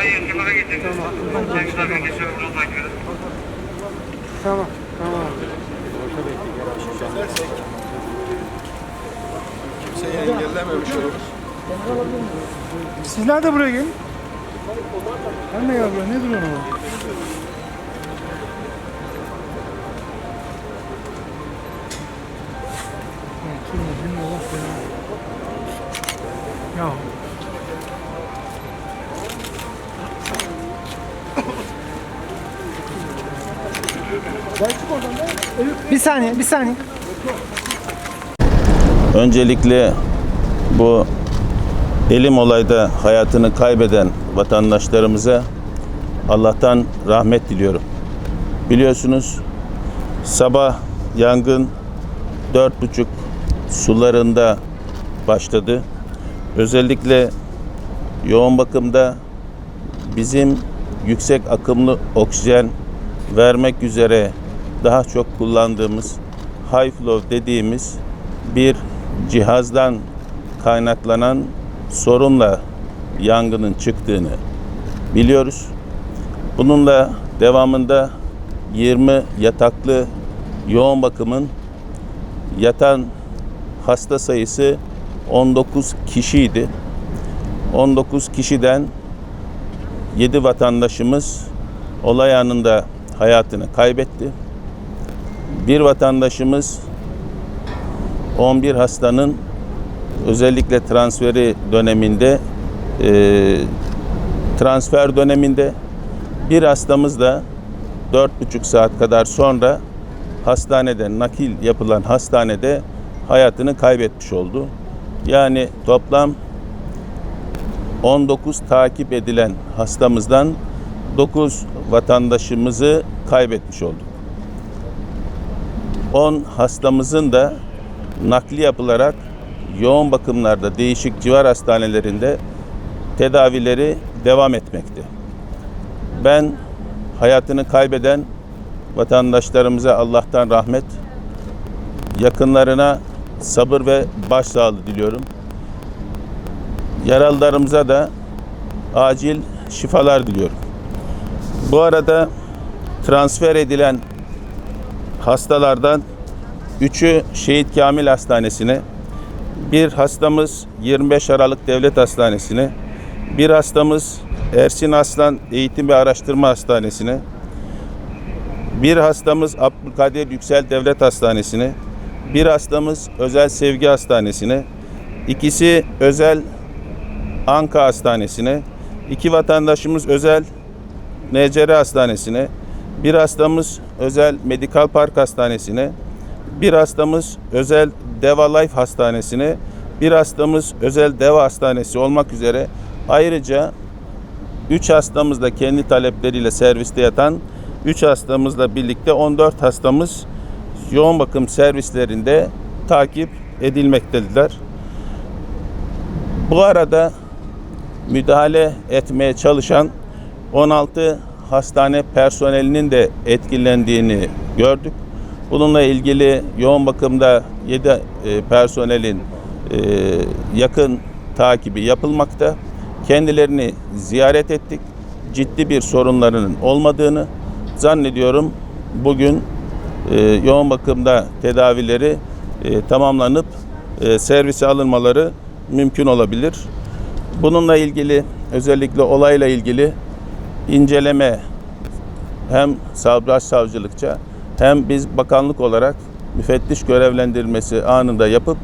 yakınlara getirdim. Tamam. Tamam. Kimseyi engellememiş olur. Sizler de buraya gelin. Ben de gel buraya. Ne duruyorsun ama? Ya. Bir saniye. Öncelikle bu elim olayda hayatını kaybeden vatandaşlarımıza Allah'tan rahmet diliyorum. Biliyorsunuz sabah yangın 4.30 sularında başladı. Özellikle yoğun bakımda bizim yüksek akımlı oksijen vermek üzere daha çok kullandığımız high flow dediğimiz bir cihazdan kaynaklanan sorunla yangının çıktığını biliyoruz. Bununla devamında 20 yataklı yoğun bakımın yatan hasta sayısı 19 kişiydi. 19 kişiden 7 vatandaşımız olay anında hayatını kaybetti. Bir vatandaşımız 11 hastanın özellikle transfer döneminde bir hastamız da 4,5 saat kadar sonra hastanede nakil yapılan hastanede hayatını kaybetmiş oldu. Yani toplam 19 takip edilen hastamızdan 9 vatandaşımızı kaybetmiş olduk. 10 hastamızın da nakli yapılarak yoğun bakımlarda değişik civar hastanelerinde tedavileri devam etmekte. Ben hayatını kaybeden vatandaşlarımıza Allah'tan rahmet, yakınlarına sabır ve başsağlığı diliyorum. Yaralılarımıza da acil şifalar diliyorum. Bu arada transfer edilen hastalardan 3'ü Şehit Kamil Hastanesi'ne, bir hastamız 25 Aralık Devlet Hastanesi'ne, bir hastamız Ersin Aslan Eğitim ve Araştırma Hastanesi'ne, bir hastamız Abdülkadir Yüksel Devlet Hastanesi'ne, bir hastamız Özel Sevgi Hastanesi'ne, ikisi Özel Anka Hastanesi'ne, 2 vatandaşımız Özel NCR Hastanesi'ne, bir hastamız Özel Medikal Park Hastanesi'ne, bir hastamız Özel Deva Life Hastanesi'ne, bir hastamız Özel Deva Hastanesi olmak üzere ayrıca 3 hastamız da kendi talepleriyle serviste yatan 3 hastamızla birlikte 14 hastamız yoğun bakım servislerinde takip edilmektedirler. Bu arada müdahale etmeye çalışan 16 hastane personelinin de etkilendiğini gördük. Bununla ilgili yoğun bakımda 7 personelin yakın takibi yapılmakta. Kendilerini ziyaret ettik. Ciddi bir sorunlarının olmadığını zannediyorum. Bugün yoğun bakımda tedavileri tamamlanıp servise alınmaları mümkün olabilir. Bununla ilgili özellikle olayla ilgili inceleme hem Başsavcılıkça hem biz bakanlık olarak müfettiş görevlendirilmesi anında yapıp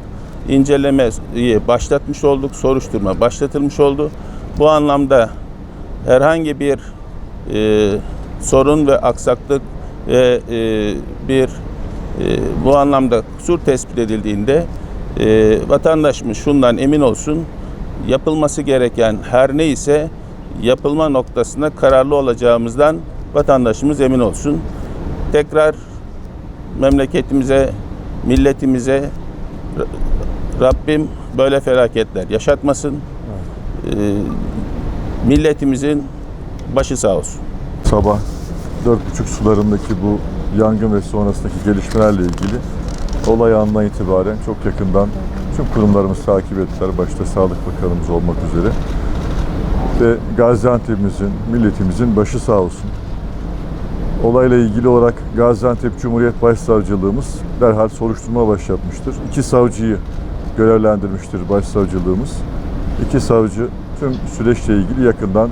incelemeyi başlatmış olduk. Soruşturma başlatılmış oldu. Bu anlamda herhangi bir sorun ve aksaklık ve bu anlamda kusur tespit edildiğinde vatandaşımız şundan emin olsun, yapılması gereken her neyse yapılma noktasında kararlı olacağımızdan vatandaşımız emin olsun. Tekrar memleketimize, milletimize Rabbim böyle felaketler yaşatmasın. Milletimizin başı sağ olsun. Sabah 4.30 sularındaki bu yangın ve sonrasındaki gelişmelerle ilgili olay anından itibaren çok yakından tüm kurumlarımız takip ettiler. Başta Sağlık Bakanımız olmak üzere. ve Gaziantep'imizin, milletimizin başı sağ olsun. Olayla ilgili olarak Gaziantep Cumhuriyet Başsavcılığımız derhal soruşturma başlatmıştır. 2 savcıyı görevlendirmiştir başsavcılığımız. 2 savcı tüm süreçle ilgili yakından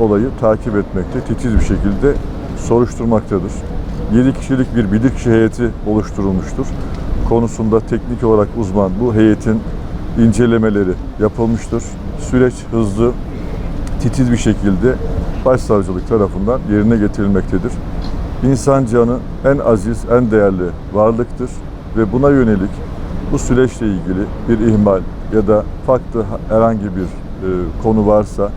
olayı takip etmekte, titiz bir şekilde soruşturmaktadır. 7 kişilik bir bilirkişi heyeti oluşturulmuştur. Konusunda teknik olarak uzman bu heyetin incelemeleri yapılmıştır. Süreç hızlı, titiz bir şekilde başsavcılık tarafından yerine getirilmektedir. İnsan canı en aziz, en değerli varlıktır ve buna yönelik bu süreçle ilgili bir ihmal ya da farklı herhangi bir konu varsa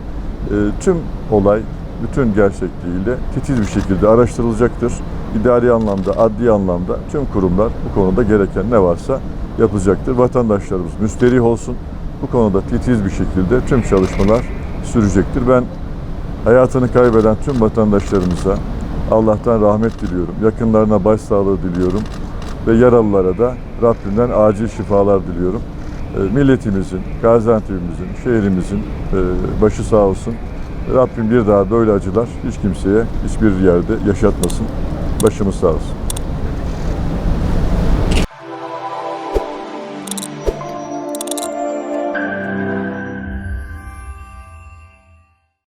tüm olay bütün gerçekliğiyle titiz bir şekilde araştırılacaktır. İdari anlamda, adli anlamda tüm kurumlar bu konuda gereken ne varsa yapacaktır. Vatandaşlarımız müsterih olsun. Bu konuda titiz bir şekilde tüm çalışmalar sürecektir. Ben hayatını kaybeden tüm vatandaşlarımıza Allah'tan rahmet diliyorum. Yakınlarına başsağlığı diliyorum. Ve yaralılara da Rabbimden acil şifalar diliyorum. Milletimizin, Gaziantep'imizin, şehrimizin başı sağ olsun. Rabbim bir daha böyle acılar hiç kimseye, hiçbir yerde yaşatmasın. Başımız sağ olsun.